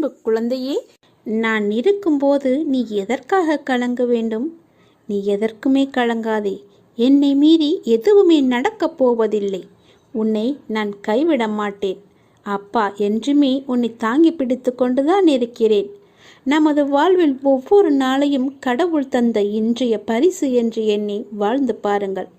அன்பு குழந்தையே, நான் இருக்கும்போது நீ எதற்காக கலங்க வேண்டும்? நீ எதற்குமே கலங்காதே. என்னை மீறி எதுவுமே நடக்கப் போவதில்லை. உன்னை நான் கைவிட மாட்டேன். அப்பா என்றுமே உன்னை தாங்கி பிடித்து கொண்டுதான் இருக்கிறேன். நமது வாழ்வில் ஒவ்வொரு நாளையும் கடவுள் தந்த இன்றைய பரிசு என்று எண்ணி வாழ்ந்து பாருங்கள்.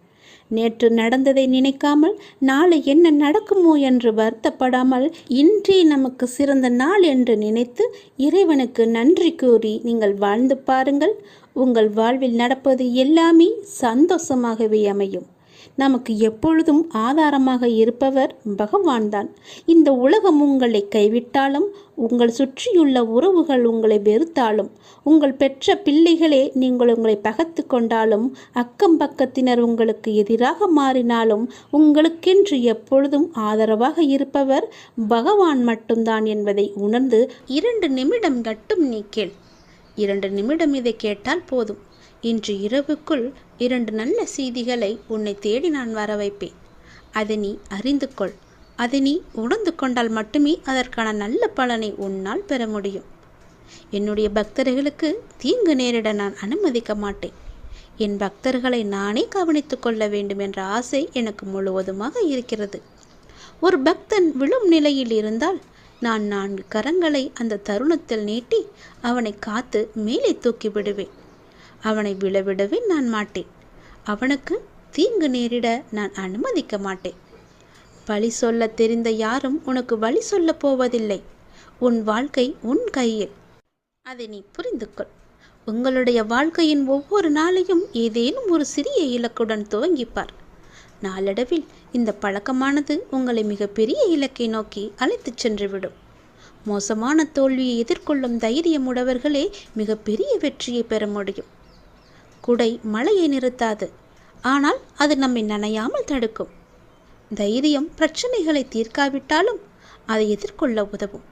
நேற்று நடந்ததை நினைக்காமல் நாளை என்ன நடக்குமோ என்று வருத்தப்படாமல் இன்றே நமக்கு சிறந்த நாள் என்று நினைத்து இறைவனுக்கு நன்றி கூறி நீங்கள் வாழ்ந்து பாருங்கள். உங்கள் வாழ்வில் நடப்பது எல்லாமே சந்தோஷமாகவே அமையும். நமக்கு எப்பொழுதும் ஆதாரமாக இருப்பவர் பகவான் தான். இந்த உலகம் உங்களை கைவிட்டாலும், உங்கள் சுற்றியுள்ள உறவுகள் உங்களை வெறுத்தாலும், உங்கள் பெற்ற பிள்ளைகளே நீங்கள் உங்களை பகைத்து கொண்டாலும், அக்கம் பக்கத்தினர் உங்களுக்கு எதிராக மாறினாலும், உங்களுக்கென்று எப்பொழுதும் ஆதரவாக இருப்பவர் பகவான் மட்டும்தான் என்பதை உணர்ந்து 2 நிமிடம் மட்டும் நீ கேள். 2 நிமிடம் இதை கேட்டால் போதும். இன்று இரவுக்குள் 2 நல்ல செய்திகளை உன்னை தேடி நான் வர வைப்பேன். அதை நீ அறிந்து கொள். அதை நீ உணர்ந்து கொண்டால் மட்டுமே அதற்கான நல்ல பலனை உன்னால் பெற முடியும். என்னுடைய பக்தர்களுக்கு தீங்கு நேரிட நான் அனுமதிக்க மாட்டேன். என் பக்தர்களை நானே கவனித்து கொள்ள வேண்டும் என்ற ஆசை எனக்கு முழுவதுமாக இருக்கிறது. ஒரு பக்தன் விழும் நிலையில் இருந்தால் நான் 4 கரங்களை அந்த தருணத்தில் நீட்டி அவனை காத்து மேலே தூக்கி விடுவேன். அவனை விழவிடவே நான் மாட்டேன். அவனுக்கு தீங்கு நேரிட நான் அனுமதிக்க மாட்டேன். பழி சொல்ல தெரிந்த யாரும் உனக்கு வழி சொல்ல போவதில்லை. உன் வாழ்க்கை உன் கையில். அதை நீ புரிந்து கொள். உங்களுடைய வாழ்க்கையின் ஒவ்வொரு நாளையும் ஏதேனும் ஒரு சிறிய இலக்குடன் துவங்கிப்பார். நாளடைவில் இந்த பழக்கமானது உங்களை மிகப்பெரிய இலக்கை நோக்கி அழைத்துச் சென்றுவிடும். மோசமான தோல்வியை எதிர்கொள்ளும் தைரியமுடையவர்களே மிகப்பெரிய வெற்றியை பெற முடியும். குடை மழையை நிறுத்தாது, ஆனால் அது நம்மை நனையாமல் தடுக்கும். தைரியம் பிரச்சனைகளை தீர்க்காவிட்டாலும் அதை எதிர்கொள்ள உதவும்.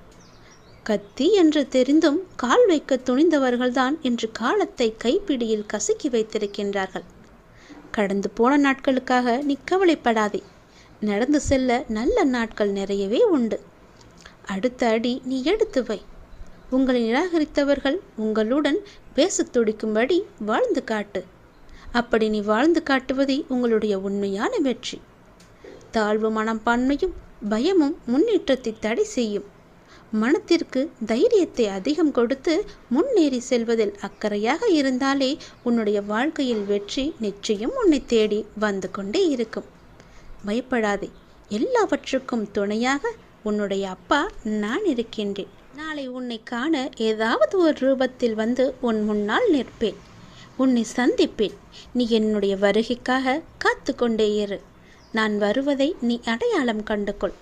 கத்தி என்று தெரிந்தும் கால் வைக்க துணிந்தவர்கள்தான் இன்று காலத்தை கைப்பிடியில் கசக்கி வைத்திருக்கின்றார்கள். கடந்து போன நாட்களுக்காக நீ கவலைப்படாதே. நடந்து செல்ல நல்ல நாட்கள் நிறையவே உண்டு. அடுத்த அடி நீ எடுத்து வை. உங்களை நிராகரித்தவர்கள் உங்களுடன் பேச துடிக்கும்படி வாழ்ந்து காட்டு. அப்படி நீ வாழ்ந்து காட்டுவதே உங்களுடைய உண்மையான வெற்றி. தாழ்வு மனப்பான்மையும் பயமும் முன்னேற்றத்தை தடை செய்யும். மனத்திற்கு தைரியத்தை அதிகம் கொடுத்து முன்னேறி செல்வதில் அக்கறையாக இருந்தாலே உன்னுடைய வாழ்க்கையில் வெற்றி நிச்சயம் உன்னை தேடி வந்து கொண்டே இருக்கும். பயப்படாதே. எல்லாவற்றுக்கும் துணையாக உன்னுடைய அப்பா நான் இருக்கின்றேன். நாளை உன்னை காண ஏதாவது ஒரு ரூபத்தில் வந்து உன் முன்னால் நிற்பேன். உன்னை சந்திப்பேன். நீ என்னுடைய வருகைக்காக காத்து கொண்டே இரு. நான் வருவதை நீ அடையாளம் கண்டுகொள்.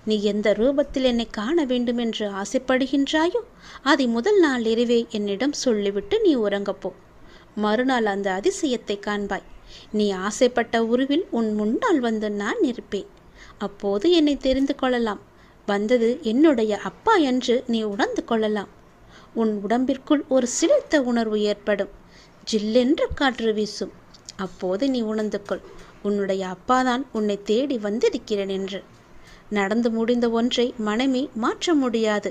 நீ எந்த ரூபத்தில் என்னை காண வேண்டும் என்று ஆசைப்படுகின்றாயோ அதை முதல் நாள் இரவே என்னிடம் சொல்லிவிட்டு நீ உறங்கப்போ. மறுநாள் அந்த அதிசயத்தை காண்பாய். நீ ஆசைப்பட்ட உருவில் உன் முன்னால் வந்து நான் இருப்பேன். அப்போது என்னை தெரிந்து கொள்ளலாம். வந்தது என்னுடைய அப்பா என்று நீ உணர்ந்து கொள்ளலாம். உன் உடம்பிற்குள் ஒரு சிலிர்த்த உணர்வு ஏற்படும். ஜில்லென்று காற்று வீசும். அப்போது நீ உணர்ந்து கொள், உன்னுடைய அப்பாதான் உன்னை தேடி வந்திருக்கிறேன் என்று. நடந்து முடிந்த ஒன்றை மனமே மாற்ற முடியாது.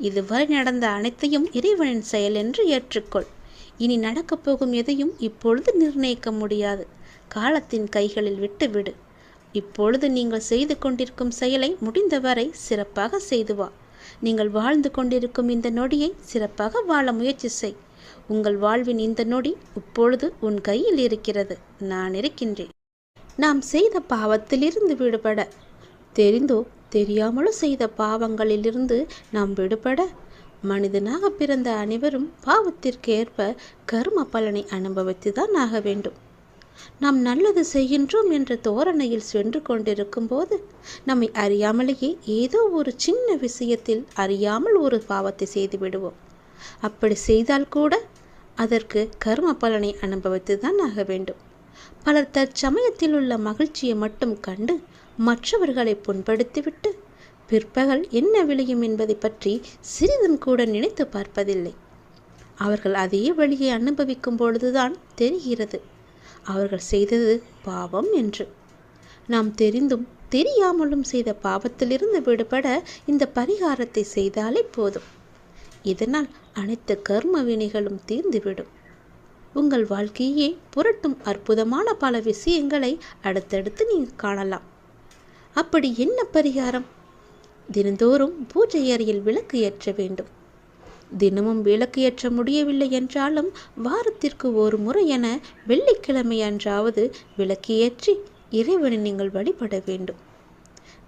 இதுவரை நடந்த அனைத்தையும் இறைவனின் செயல் என்று ஏற்றுக்கொள். இனி நடக்கப் போகும் எதையும் இப்பொழுது நிர்ணயிக்க முடியாது. காலத்தின் கைகளில் விட்டுவிடு. இப்பொழுது நீங்கள் செய்து கொண்டிருக்கும் செயலை முடிந்தவரை சிறப்பாக செய்து வா. நீங்கள் வாழ்ந்து கொண்டிருக்கும் இந்த நொடியை சிறப்பாக வாழ முயற்சி செய். உங்கள் வாழ்வின் இந்த நொடி இப்பொழுது உன் கையில் இருக்கிறது. நான் இருக்கின்றேன். நாம் செய்த பாவத்திலிருந்து விடுபட, தெரிந்தோ தெரியாமலோ செய்த பாவங்களிலிருந்து நாம் விடுபட, மனிதனாக பிறந்த அனைவரும் பாவத்திற்கு ஏற்ப கர்ம பலனை அனுபவித்துதான் ஆக வேண்டும். நாம் நல்லது செய்கின்றோம் என்ற தோரணையில் சென்று கொண்டிருக்கும் போது நம்மை அறியாமலேயே ஏதோ ஒரு சின்ன விஷயத்தில் அறியாமல் ஒரு பாவத்தை செய்து விடுவோம். அப்படி செய்தால் கூட அதற்கு கர்ம பலனை அனுபவித்துதான் ஆக வேண்டும். பலர் தற்சமயத்தில் உள்ள மகிழ்ச்சியை மட்டும் கண்டு மற்றவர்களை புண்படுத்திவிட்டு பிற்பகல் என்ன விளையும் என்பதை பற்றி சிறிதும் கூட நினைத்து பார்ப்பதில்லை. அவர்கள் அதே வழியை அனுபவிக்கும் பொழுதுதான் தெரிகிறது அவர்கள் செய்தது பாவம் என்று. நாம் தெரிந்தும் தெரியாமலும் செய்த பாவத்திலிருந்து விடுபட இந்த பரிகாரத்தை செய்தாலே போதும். இதனால் அனைத்து கர்ம வினைகளும் தீர்ந்துவிடும். உங்கள் வாழ்க்கையே புரட்டும் அற்புதமான பல விஷயங்களை அடுத்தடுத்து நீங்கள் காணலாம். அப்படி என்ன பரிகாரம்? தினந்தோறும் பூஜை அறையில் விளக்கு ஏற்ற வேண்டும். தினமும் விளக்கு ஏற்ற முடியவில்லை என்றாலும் வாரத்திற்கு ஒரு முறை என வெள்ளிக்கிழமை அன்றாவது விளக்கு ஏற்றி இறைவனை நீங்கள் வழிபட வேண்டும்.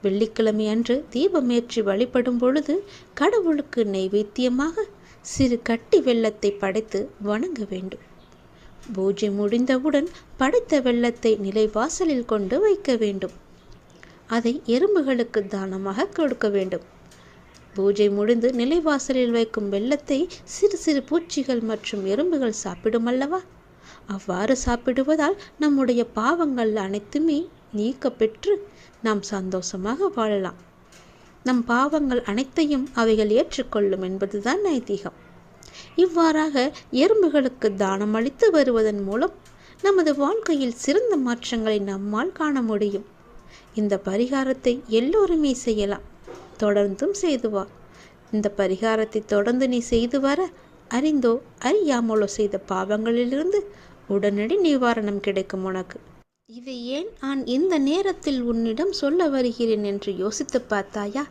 வெள்ளிக்கிழமை அன்று தீபம் ஏற்றி வழிபடும் பொழுது கடவுளுக்கு நைவேத்தியமாக சிறு கட்டி வெல்லத்தை படைத்து வணங்க வேண்டும். பூஜை முடிந்தவுடன் படைத்த வெல்லத்தை நிலைவாசலில் கொண்டு வைக்க வேண்டும். அதை எறும்புகளுக்கு தானமாக கொடுக்க வேண்டும். பூஜை முடிந்து நிலைவாசலில் வைக்கும் வெல்லத்தை சிறு சிறு பூச்சிகள் மற்றும் எறும்புகள் சாப்பிடும் அல்லவா? அவ்வாறு சாப்பிடுவதால் நம்முடைய பாவங்கள் அனைத்துமே நீக்க பெற்று நாம் சந்தோஷமாக வாழலாம். நம் பாவங்கள் அனைத்தையும் அவைகள் ஏற்றுக்கொள்ளும் என்பதுதான் ஐதீகம். இவ்வாறாக எறும்புகளுக்கு தானம் அளித்து வருவதன் மூலம் நமது வாழ்க்கையில் சிறந்த மாற்றங்களை நம்மால் காண முடியும். இந்த பரிகாரத்தை எல்லோருமே செய்யலாம். தொடர்ந்தும் செய்து வா. இந்த பரிகாரத்தை தொடர்ந்து நீ செய்து வர அறிந்தோ அறியாமலோ செய்த பாவங்களிலிருந்து உடனடி நிவாரணம் கிடைக்கும் உனக்கு. இதை ஏன் நான் இந்த நேரத்தில் உன்னிடம் சொல்ல வருகிறேன் என்று யோசித்து பார்த்தாயா?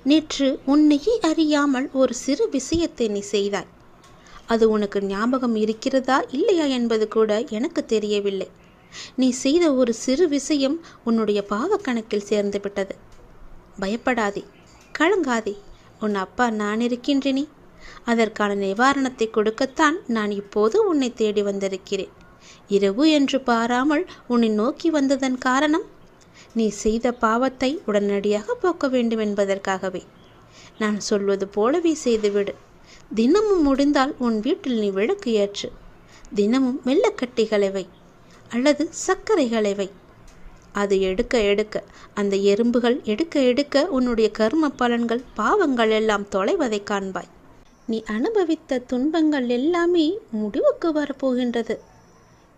நேற்று உன்னையே அறியாமல் ஒரு சிறு விஷயத்தை நீ செய்தாய். அது உனக்கு ஞாபகம் இருக்கிறதா இல்லையா என்பது கூட எனக்கு தெரியவில்லை. நீ செய்த ஒரு சிறு விஷயம் உன்னுடைய பாவ கணக்கில் சேர்ந்து விட்டது. பயப்படாதே, கலங்காதே. உன் அப்பா நான் இருக்கின்றேனே. அதற்கான நிவாரணத்தை கொடுக்கத்தான் நான் இப்போது உன்னை தேடி வந்திருக்கிறேன். இரவு என்று பாராமல் உன்னை நோக்கி வந்ததன் காரணம் நீ செய்த பாவத்தை உடனடியாக போக்க வேண்டும் என்பதற்காகவே. நான் சொல்வது போலவே செய்துவிடு. தினமும் முடிந்தால் உன் வீட்டில் நீ விளக்கு ஏற்று. தினமும் வெள்ளக்கட்டிகளை வை அல்லது சர்க்கரைகளை வை. அது எடுக்க எடுக்க அந்த எறும்புகள் எடுக்க எடுக்க உன்னுடைய கர்ம பலன்கள் பாவங்கள் எல்லாம் தொலைவதை காண்பாய். நீ அனுபவித்த துன்பங்கள் எல்லாமே முடிவுக்கு வரப்போகின்றது.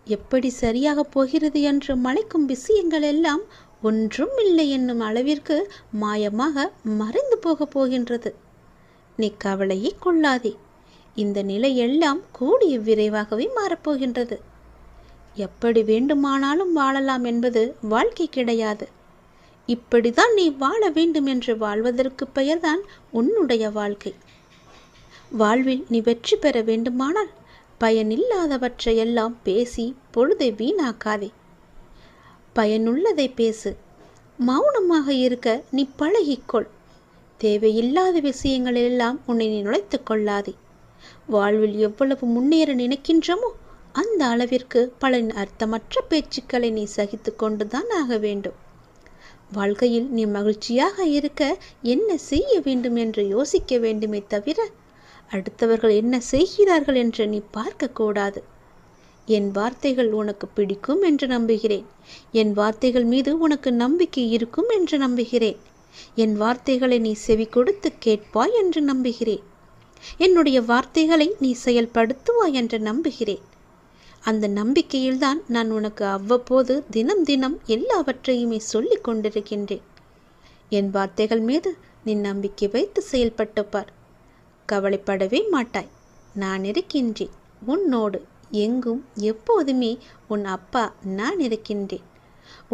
எப்படி சரியாக போகிறது என்று மலைக்கும் விஷயங்கள் எல்லாம் ஒன்றும் இல்லை என்னும் அளவிற்கு மாயமாக மறைந்து போகப் போகின்றது. நீ கவலையே கொள்ளாதே. இந்த நிலை எல்லாம் கூடிய விரைவாகவே மாறப்போகின்றது. எப்படி வேண்டுமானாலும் வாழலாம் என்பது வாழ்க்கை கிடையாது. இப்படிதான் நீ வாழ வேண்டும் என்று வாழ்வதற்கு பெயர்தான் உன்னுடைய வாழ்க்கை. வாழ்வில் நீ வெற்றி பெற வேண்டுமானால் பயனில்லாதவற்றையெல்லாம் பேசி பொழுதை வீணாக்காதே. பயனுள்ளதை பேசு. மௌனமாக இருக்க நீ பழகிக்கொள். தேவையில்லாத விஷயங்களெல்லாம் உன்னை நீ நுழைத்து கொள்ளாதே. வாழ்வில் எவ்வளவு முன்னேற நினைக்கின்றமோ அந்த அளவிற்கு பல அர்த்தமற்ற பேச்சுக்களை நீ சகித்து கொண்டுதான் ஆக வேண்டும். வாழ்க்கையில் நீ மகிழ்ச்சியாக இருக்க என்ன செய்ய வேண்டும் என்று யோசிக்க வேண்டுமே தவிர அடுத்தவர்கள் என்ன செய்கிறார்கள் என்று நீ பார்க்கக்கூடாது. என் வார்த்தைகள் உனக்கு பிடிக்கும் என்று நம்புகிறேன். என் வார்த்தைகள் மீது உனக்கு நம்பிக்கை இருக்கும் என்று நம்புகிறேன். என் வார்த்தைகளை நீ செவி கொடுத்து கேட்பாய் என்று நம்புகிறேன். என்னுடைய வார்த்தைகளை நீ செயல்படுத்துவாய் என்று நம்புகிறேன். அந்த நம்பிக்கையில்தான் நான் உனக்கு அவ்வப்போது தினம் தினம் எல்லாவற்றையுமே சொல்லிக் கொண்டிருக்கின்றேன். என் வார்த்தைகள் மீது நீ நம்பிக்கை வைத்து செயல்பட்டு பார். கவலைப்படவே மாட்டாய். நான் இருக்கின்றேன் உன்னோடு. எங்கும் எப்போதுமே உன் அப்பா நான் இருக்கின்றேன்.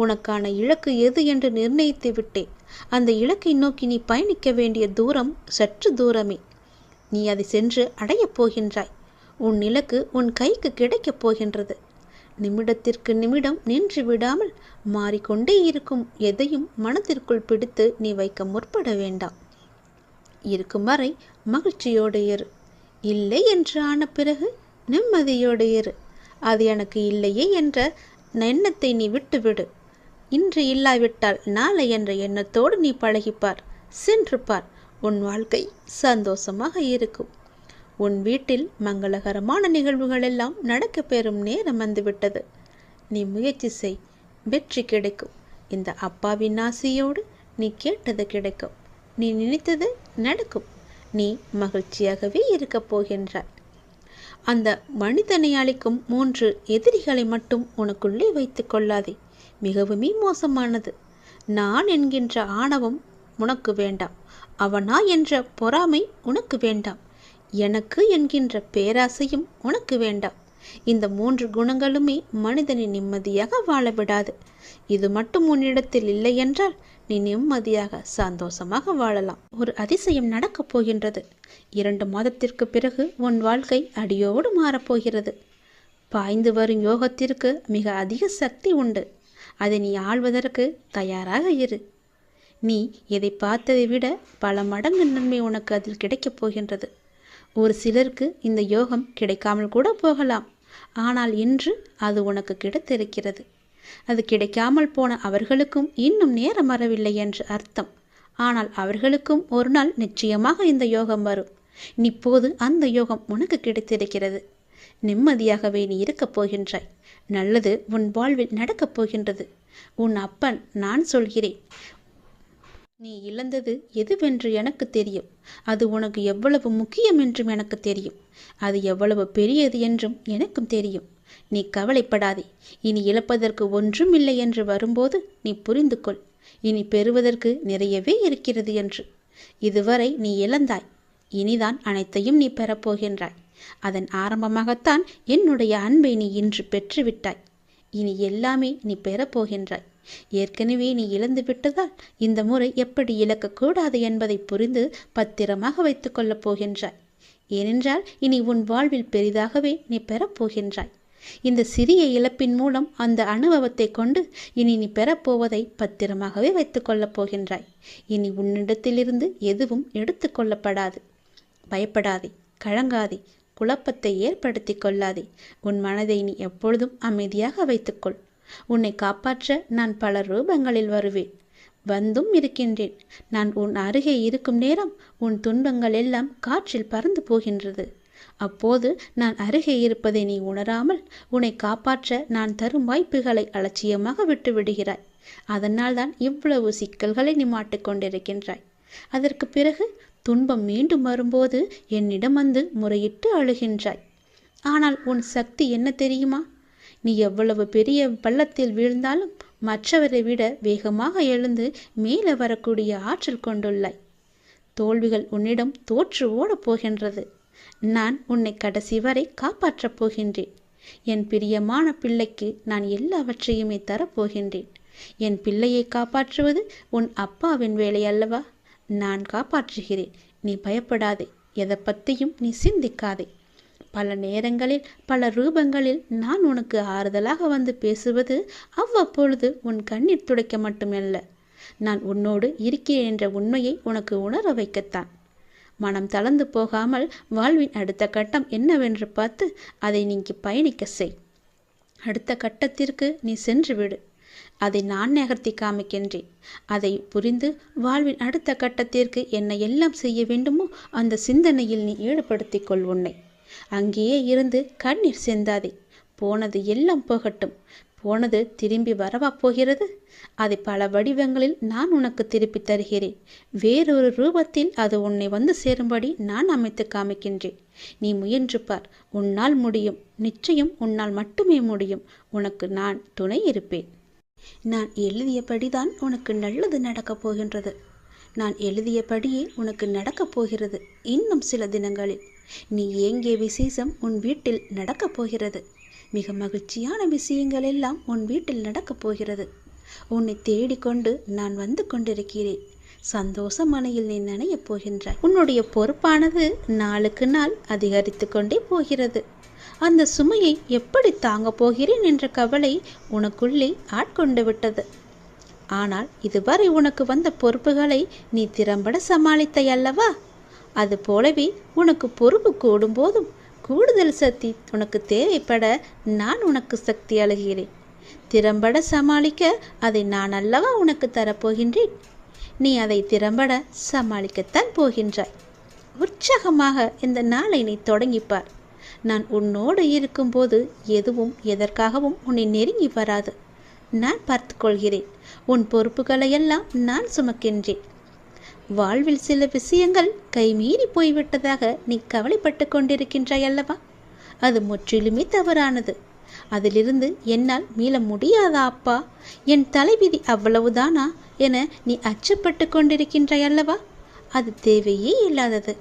உனக்கான இலக்கு எது என்று நிர்ணயித்து விட்டேன். அந்த இலக்கை நோக்கி நீ பயணிக்க வேண்டிய தூரம் சற்று தூரமே. நீ அதை சென்று அடையப் போகின்றாய். உன் இலக்கு உன் கைக்கு கிடைக்கப் போகின்றது. நிமிடத்திற்கு நிமிடம் நின்று விடாமல் மாறிக்கொண்டே இருக்கும் எதையும் மனத்திற்குள் பிடித்து நீ வைக்க முற்பட வேண்டாம். இருக்கும் வரை மகிழ்ச்சியோடு இரு. இல்லை என்று ஆன பிறகு நிம்மதியோடு இரு. அது எனக்கு இல்லையே என்ற எண்ணத்தை நீ விட்டுவிடு. இன்று இல்லாவிட்டால் நாளை என்ற எண்ணத்தோடு நீ பழகிப்பார். சென்று பார். உன் வாழ்க்கை சந்தோஷமாக இருக்கும். உன் வீட்டில் மங்களகரமான நிகழ்வுகள் எல்லாம் நடக்க பெறும் நேரம் வந்துவிட்டது. நீ முயற்சி செய். வெற்றி கிடைக்கும். இந்த அப்பாவின் ஆசையோடு நீ கேட்டது கிடைக்கும். நீ நினைத்தது நடக்கும். நீ மகிழ்ச்சியாகவே இருக்கப் போகின்றாய். அந்த மனிதனை அளிக்கும் 3 எதிரிகளை மட்டும் உனக்குள்ளே வைத்து கொள்ளாதே. மிகவுமே மோசமானது. நான் என்கின்ற ஆணவம் உனக்கு வேண்டாம். அவனா என்ற பொறாமை உனக்கு வேண்டாம். எனக்கு என்கின்ற பேராசையும் உனக்கு வேண்டாம். இந்த 3 குணங்களுமே மனிதனை நிம்மதியாக வாழ விடாது. இது மட்டும் உன்னிடத்தில் இல்லை என்றால் நீ நிம்மதியாக சந்தோஷமாக வாழலாம். ஒரு அதிசயம் நடக்கப் போகின்றது. 2 மாதத்திற்கு பிறகு உன் வாழ்க்கை அடியோடு மாறப்போகிறது. பாய்ந்து வரும் யோகத்திற்கு மிக அதிக சக்தி உண்டு. அதை நீ ஆள்வதற்கு தயாராக இரு. நீ எதை பார்த்ததை விட பல மடங்கு நன்மை உனக்கு அதில் கிடைக்கப் போகின்றது. ஒரு சிலருக்கு இந்த யோகம் கிடைக்காமல் கூட போகலாம். ஆனால் இன்று அது உனக்கு கிடைத்திருக்கிறது. அது கிடைக்காமல் போன அவர்களுக்கும் இன்னும் நேரம் வரவில்லை என்று அர்த்தம். ஆனால் அவர்களுக்கும் ஒரு நாள் நிச்சயமாக இந்த யோகம் வரும். இப்போது அந்த யோகம் உனக்கு கிடைத்திருக்கிறது. நிம்மதியாகவே நீ இருக்கப் போகின்றாய். நல்லது உன் வாழ்வில் நடக்கப் போகின்றது. உன் அப்பன் நான் சொல்கிறேன். நீ இழந்தது எதுவென்று எனக்கு தெரியும். அது உனக்கு எவ்வளவு முக்கியம் என்றும் எனக்கு தெரியும். அது எவ்வளவு பெரியது என்றும் எனக்கும் தெரியும். நீ கவலைப்படாதே. இனி இழப்பதற்கு ஒன்றும் இல்லை என்று வரும்போது நீ புரிந்து கொள். இனி பெறுவதற்கு நிறையவே இருக்கிறது என்று. இதுவரை நீ இழந்தாய். இனிதான் அனைத்தையும் நீ பெறப்போகின்றாய். அதன் ஆரம்பமாகத்தான் என்னுடைய அன்பை நீ இன்று பெற்றுவிட்டாய். இனி எல்லாமே நீ பெறப்போகின்றாய். ஏற்கனவே நீ இழந்து விட்டதால் இந்த முறை எப்படி இழக்கக்கூடாது என்பதை புரிந்து பத்திரமாக வைத்து கொள்ளப் போகின்றாய். ஏனென்றால் இனி உன் வாழ்வில் பெரிதாகவே நீ பெறப்போகின்றாய். இந்த சிறிய இழப்பின் மூலம் அந்த அனுபவத்தை கொண்டு இனி நீ பெறப்போவதை பத்திரமாகவே வைத்து கொள்ளப் போகின்றாய். இனி உன்னிடத்திலிருந்து எதுவும் எடுத்து கொள்ளப்படாது. பயப்படாதே, கலங்காதே, குழப்பத்தை ஏற்படுத்தி கொள்ளாதே. உன் மனதை நீ எப்பொழுதும் அமைதியாக வைத்துக்கொள். உன்னை காப்பாற்ற நான் பல ரூபங்களில் வருவேன். வந்தும் இருக்கின்றேன். நான் உன் அருகே இருக்கும் நேரம் உன் துன்பங்கள் எல்லாம் காற்றில் பறந்து போகின்றது. அப்போது நான் அருகே இருப்பதை நீ உணராமல் உன்னை காப்பாற்ற நான் தரும் வாய்ப்புகளை அலட்சியமாக விட்டு விடுகிறாய். அதனால்தான் இவ்வளவு சிக்கல்களை நீ மாட்டிக்கொண்டிருக்கின்றாய். அதற்கு பிறகு துன்பம் மீண்டும் வரும்போது என்னிடம் வந்து முறையிட்டு அழுகின்றாய். ஆனால் உன் சக்தி என்ன தெரியுமா? நீ எவ்வளவு பெரிய பள்ளத்தில் வீழ்ந்தாலும் மற்றவரை விட வேகமாக எழுந்து மேலே வரக்கூடிய ஆற்றல் கொண்டுள்ளாய். தோல்விகள் உன்னிடம் தோற்று ஓடப் போகின்றது. நான் உன்னை கடைசி வரை காப்பாற்றப் போகின்றேன். என் பிரியமான பிள்ளைக்கு நான் எல்லாவற்றையுமே தரப்போகின்றேன். என் பிள்ளையை காப்பாற்றுவது உன் அப்பாவின் வேலை அல்லவா? நான் காப்பாற்றுகிறேன். நீ பயப்படாதே. எதை பற்றியும் நீ சிந்திக்காதே. பல நேரங்களில் பல ரூபங்களில் நான் உனக்கு ஆறுதலாக வந்து பேசுவது அவ்வப்பொழுது உன் கண்ணீர் துடைக்க மட்டுமல்ல, நான் உன்னோடு இருக்கிறேன் என்ற உண்மையை உனக்கு உணர வைக்கத்தான். மனம் தளர்ந்து போகாமல் வாழ்வின் அடுத்த கட்டம் என்னவென்று பார்த்து அதை நீங்கி பயணிக்க செய். அடுத்த கட்டத்திற்கு நீ சென்று விடு. அதை நான் நகர்த்தி காமிக்கின்றேன். அதை புரிந்து வாழ்வின் அடுத்த கட்டத்திற்கு என்ன எல்லாம் செய்ய வேண்டுமோ அந்த சிந்தனையில் நீ ஈடுபடுத்திக் கொள் உன்னை. அங்கேயே இருந்து கண்ணீர் சிந்தாதே. போனது எல்லாம் போகட்டும். போனது திரும்பி வரவா போகிறது? அதை பல வடிவங்களில் நான் உனக்கு திருப்பி தருகிறேன். வேறொரு ரூபத்தில் அது உன்னை வந்து சேரும்படி நான் அமைத்து காமிக்கின்றேன். நீ முயன்று பார். உன்னால் முடியும். நிச்சயம் உன்னால் மட்டுமே முடியும். உனக்கு நான் துணை இருப்பேன். நான் எழுதியபடிதான் உனக்கு நல்லது நடக்கப் போகின்றது. நான் எழுதியபடியே உனக்கு நடக்கப் போகிறது. இன்னும் சில தினங்களில் நீ ஏங்கிய விசேஷம் உன் வீட்டில் நடக்கப் போகிறது. மிக மகிழ்ச்சியான விஷயங்கள் எல்லாம் உன் வீட்டில் நடக்கப் போகிறது. உன்னை தேடிக்கொண்டு நான் வந்து கொண்டிருக்கிறேன். சந்தோஷ மனையில் நீ நனையப் போகின்றாய். உன்னுடைய பொறுப்பானது நாளுக்கு நாள் அதிகரித்து கொண்டே போகிறது. அந்த சுமையை எப்படி தாங்கப் போகிறேன் என்ற கவலை உனக்குள்ளே ஆட்கொண்டு விட்டது. ஆனால் இதுவரை உனக்கு வந்த பொறுப்புகளை நீ திறம்பட சமாளித்தாய் அல்லவா? அது போலவே உனக்கு பொறுப்பு கூடும் போதும் கூடுதல் சக்தி உனக்கு தேவைப்பட நான் உனக்கு சக்தி அளிக்கிறேன். திறம்பட சமாளிக்க அதை நான் அல்லவா உனக்கு தரப்போகின்றேன். நீ அதை திறம்பட சமாளிக்கத்தான் போகின்றாய். உற்சாகமாக இந்த நாளை நீ தொடங்கிப்பார். நான் உன்னோடு இருக்கும்போது எதுவும் எதற்காகவும் உன்னை நெருங்கி வராது. நான் பார்த்து கொள்கிறேன். உன் பொறுப்புகளையெல்லாம் நான் சுமக்கின்றேன். வாழ்வில் சில விஷயங்கள் கைமீறி போய்விட்டதாக நீ கவலைப்பட்டு கொண்டிருக்கின்றாய் அல்லவா? அது முற்றிலுமே தவறானது. அதிலிருந்து என்னால் மீள முடியாதா அப்பா? என் தலைவிதி அவ்வளவுதானா என நீ அச்சப்பட்டு கொண்டிருக்கின்றாய் அல்லவா? அது தேவையே இல்லாதது.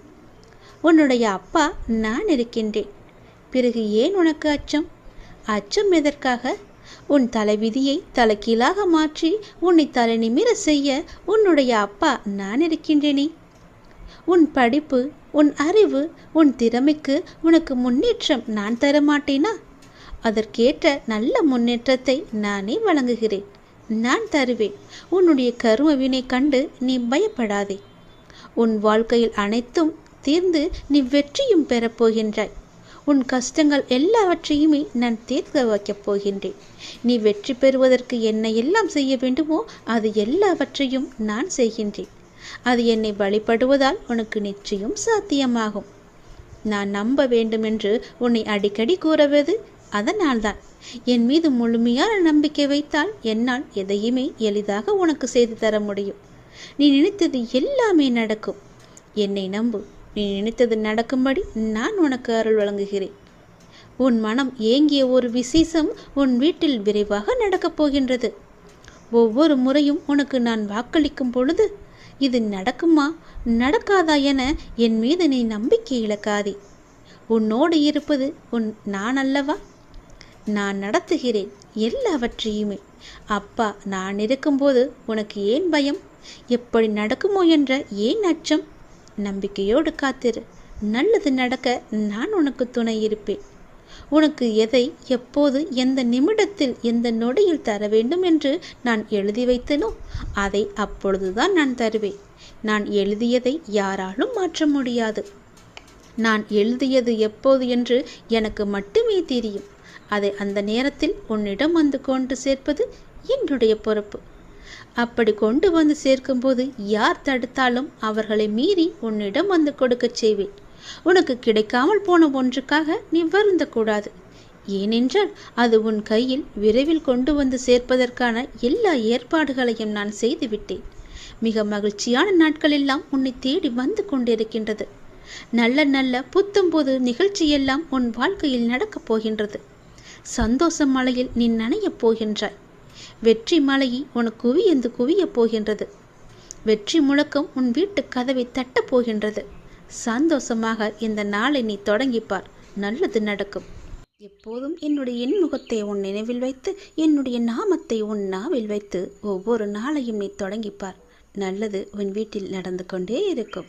உன்னுடைய அப்பா நான் இருக்கின்றேன். பிறகு ஏன் உனக்கு அச்சம்? அச்சம் எதற்காக? உன் தலைவிதியை தலைகீழாக மாற்றி உன்னை தலை நிமிர செய்ய உன்னுடைய அப்பா நான் இருக்கின்றேனே. உன் படிப்பு, உன் அறிவு, உன் திறமைக்கு உனக்கு முன்னேற்றம் நான் தரமாட்டேனா? அதற்கேற்ற நல்ல முன்னேற்றத்தை நானே வழங்குகிறேன். நான் தருவேன். உன்னுடைய கர்ம வினை கண்டு நீ பயப்படாதே. உன் வாழ்க்கையில் அனைத்தும் தீர்ந்து நீ வெற்றியும் பெறப்போகின்றாய். உன் கஷ்டங்கள் எல்லாவற்றையுமே நான் தீர்க்க வைக்கப் போகின்றேன். நீ வெற்றி பெறுவதற்கு என்ன எல்லாம் செய்ய வேண்டுமோ அது எல்லாவற்றையும் நான் செய்கின்றேன். அது என்னை வழிபடுவதால் உனக்கு நிச்சயம் சாத்தியமாகும். நான் நம்ப வேண்டுமென்று உன்னை அடிக்கடி கூறுவது அதனால்தான். என் மீது முழுமையான நம்பிக்கை வைத்தால் என்னால் எதையுமே எளிதாக உனக்கு செய்து தர முடியும். நீ நினைத்தது எல்லாமே நடக்கும். என்னை நம்பு. நீ நினைத்தது நடக்கும்படி நான் உனக்கு அருள் வழங்குகிறேன். உன் மனம் ஏங்கிய ஒரு விசேஷம் உன் வீட்டில் விரைவாக நடக்கப் போகின்றது. ஒவ்வொரு முறையும் உனக்கு நான் வாக்களிக்கும் பொழுது இது நடக்குமா நடக்காதா என என் மீது நீ நம்பிக்கை இழக்காதே. உன்னோடு இருப்பது நான் அல்லவா? நான் நடத்துகிறேன் எல்லாவற்றையுமே. அப்பா நான் இருக்கும்போது உனக்கு ஏன் பயம்? எப்படி நடக்குமோ என்ற ஏன் அச்சம்? நம்பிக்கையோடு காத்திரு. நல்லது நடக்க நான் உனக்கு துணை இருப்பேன். உனக்கு எதை எப்போது எந்த நிமிடத்தில் எந்த நொடியில் தர வேண்டும் என்று நான் எழுதி வைத்தனோ அதை அப்பொழுதுதான் நான் தருவேன். நான் எழுதியதை யாராலும் மாற்ற முடியாது. நான் எழுதியது எப்போது என்று எனக்கு மட்டுமே தெரியும். அதை அந்த நேரத்தில் உன்னிடம் வந்து கொண்டு சேர்ப்பது என்னுடைய பொறுப்பு. அப்படி கொண்டு வந்து சேர்க்கும்போது யார் தடுத்தாலும் அவர்களை மீறி உன்னிடம் வந்து கொடுக்கச் செய்வேன். உனக்கு கிடைக்காமல் போன ஒன்றுக்காக நீ வருந்தக்கூடாது. ஏனென்றால் அது உன் கையில் விரைவில் கொண்டு வந்து சேர்ப்பதற்கான எல்லா ஏற்பாடுகளையும் நான் செய்துவிட்டேன். மிக மகிழ்ச்சியான நாட்களெல்லாம் உன்னை தேடி வந்து கொண்டிருக்கின்றது. நல்ல நல்ல புத்தம்போது நிகழ்ச்சியெல்லாம் உன் வாழ்க்கையில் நடக்கப் போகின்றது. சந்தோஷ மலையில் நீ நனையப் போகின்றாய். வெற்றி மலையை உனக்கு குவியந்து குவியப் போகின்றது. வெற்றி முழக்கம் உன் வீட்டு கதவை தட்டப் போகின்றது. சந்தோஷமாக இந்த நாளை நீ தொடங்கிப்பார். நல்லது நடக்கும். எப்போதும் என்னுடைய இன்முகத்தை உன் நினைவில் வைத்து என்னுடைய நாமத்தை உன் நாவில் வைத்து ஒவ்வொரு நாளையும் நீ தொடங்கிப்பார். நல்லது உன் வீட்டில் நடந்து கொண்டே இருக்கும்.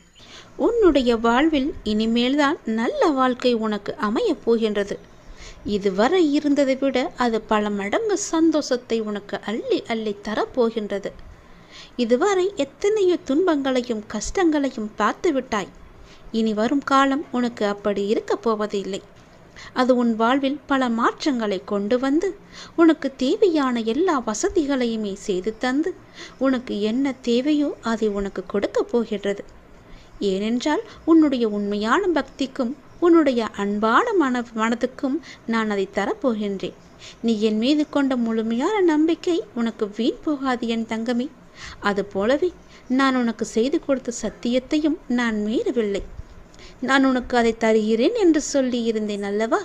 உன்னுடைய வாழ்வில் இனிமேல்தான் நல்ல வாழ்க்கை உனக்கு அமையப் போகின்றது. இதுவரை இருந்ததை விட அது பல மடங்கு சந்தோஷத்தை உனக்கு அள்ளி அள்ளி தரப்போகின்றது. இதுவரை எத்தனையோ துன்பங்களையும் கஷ்டங்களையும் பார்த்து விட்டாய். இனி வரும் காலம் உனக்கு அப்படி இருக்கப் போவதில்லை. அது உன் வாழ்வில் பல மாற்றங்களை கொண்டு வந்து உனக்கு தேவையான எல்லா வசதிகளையுமே செய்து தந்து உனக்கு என்ன தேவையோ அதை உனக்கு கொடுக்க போகின்றது. ஏனென்றால் உன்னுடைய உண்மையான பக்திக்கும் உன்னுடைய அன்பான மனதுக்கும் நான் அதை தரப்போகின்றேன். நீ என் மீது கொண்ட முழுமையான நம்பிக்கை உனக்கு வீண் போகாது என் தங்கமே. அதுபோலவே நான் உனக்கு செய்து கொடுத்த சத்தியத்தையும் நான் மீறவில்லை. நான் உனக்கு அதை தருகிறேன் என்று சொல்லி இருந்தேன் அல்லவா?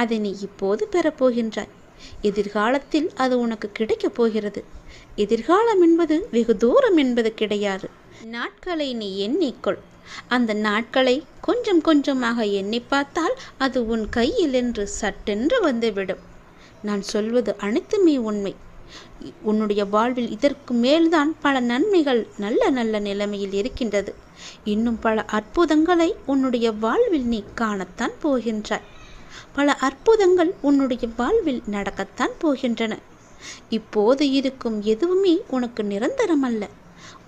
அதை நீ இப்போது பெறப்போகின்றாய். எதிர்காலத்தில் அது உனக்கு கிடைக்கப் போகிறது. எதிர்காலம் என்பது வெகு தூரம் என்பது கிடையாது. நாட்களை நீ எண்ணிக்கொள். அந்த நாட்களை கொஞ்சம் கொஞ்சமாக எண்ணி பார்த்தால் அது உன் கையில் என்று சட்டென்று வந்துவிடும். நான் சொல்வது அனைத்துமே உண்மை. உன்னுடைய வாழ்வில் இதற்கு மேல்தான் பல நன்மைகள் நல்ல நல்ல நிலைமையில் இருக்கின்றது. இன்னும் பல அற்புதங்களை உன்னுடைய வாழ்வில் நீ காணத்தான் போகின்றாய். பல அற்புதங்கள் உன்னுடைய வாழ்வில் நடக்கத்தான் போகின்றன. இப்போது இருக்கும் எதுவுமே உனக்கு நிரந்தரமல்ல.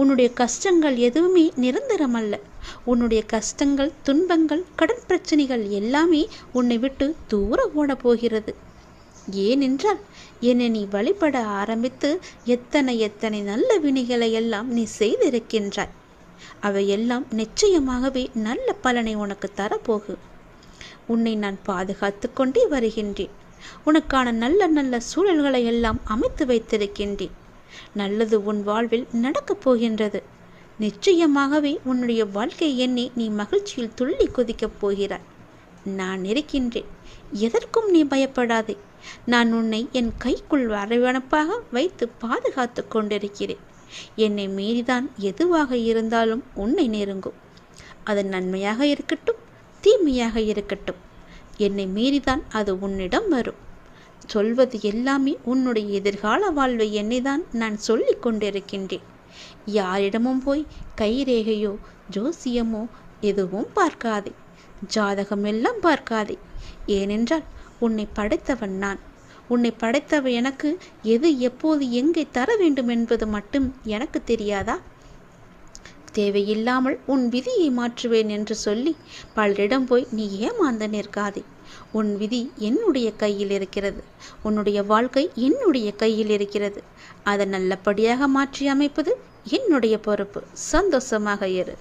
உன்னுடைய கஷ்டங்கள் எதுவுமே நிரந்தரமல்ல. உன்னுடைய கஷ்டங்கள், துன்பங்கள், கடன் பிரச்சனைகள் எல்லாமே உன்னை விட்டு தூர ஓட போகிறது. ஏனென்றால் என்னை நீ வழிபட ஆரம்பித்து எத்தனை எத்தனை நல்ல வினைகளை எல்லாம் நீ செய்திருக்கின்றாய். அவையெல்லாம் நிச்சயமாகவே நல்ல பலனை உனக்கு தரப்போகு. உன்னை நான் பாதுகாத்து கொண்டே வருகின்றேன். உனக்கான நல்ல நல்ல சூழல்களை எல்லாம் அமைத்து வைத்திருக்கின்றேன். நல்லது உன் வாழ்வில் நடக்கப் போகின்றது. நிச்சயமாகவே உன்னுடைய வாழ்க்கை எண்ணி நீ மகிழ்ச்சியில் துள்ளி குதிக்கப் போகிறாய். நான் இருக்கின்றேன். எதற்கும் நீ பயப்படாதே. நான் உன்னை என் கைக்குள் அரவணைப்பாக வைத்து பாதுகாத்து கொண்டிருக்கிறேன். என்னை மீறிதான் எதுவாக இருந்தாலும் உன்னை நெருங்கும். அது நன்மையாக இருக்கட்டும், தீமையாக இருக்கட்டும், என்னை மீறிதான் அது உன்னிடம் வரும். சொல்வது எல்லாமே உன்னுடைய எதிர்கால வாழ்வை என்னைதான் நான் சொல்லிக் கொண்டிருக்கின்றேன். யாரிடமும் போய் கைரேகையோ ஜோசியமோ எதுவும் பார்க்காதே, ஜாதகம் எல்லாம் பார்க்காதே. ஏனென்றால் உன்னை படைத்தவன் நான். உன்னை படைத்தவ எனக்கு எது எப்போது எங்கே தர வேண்டும் என்பது மட்டும் எனக்கு தெரியாதா? தேவையில்லாமல் உன் விதியை மாற்றுவேன் என்று சொல்லி பலரிடம் போய் நீ ஏமாந்து நிற்காதே. உன் விதி என்னுடைய கையில் இருக்கிறது. உன்னுடைய வாழ்க்கை என்னுடைய கையில் இருக்கிறது. அதை நல்லபடியாக மாற்றி அமைப்பது என்னுடைய பொறுப்பு. சந்தோஷமாக இரு.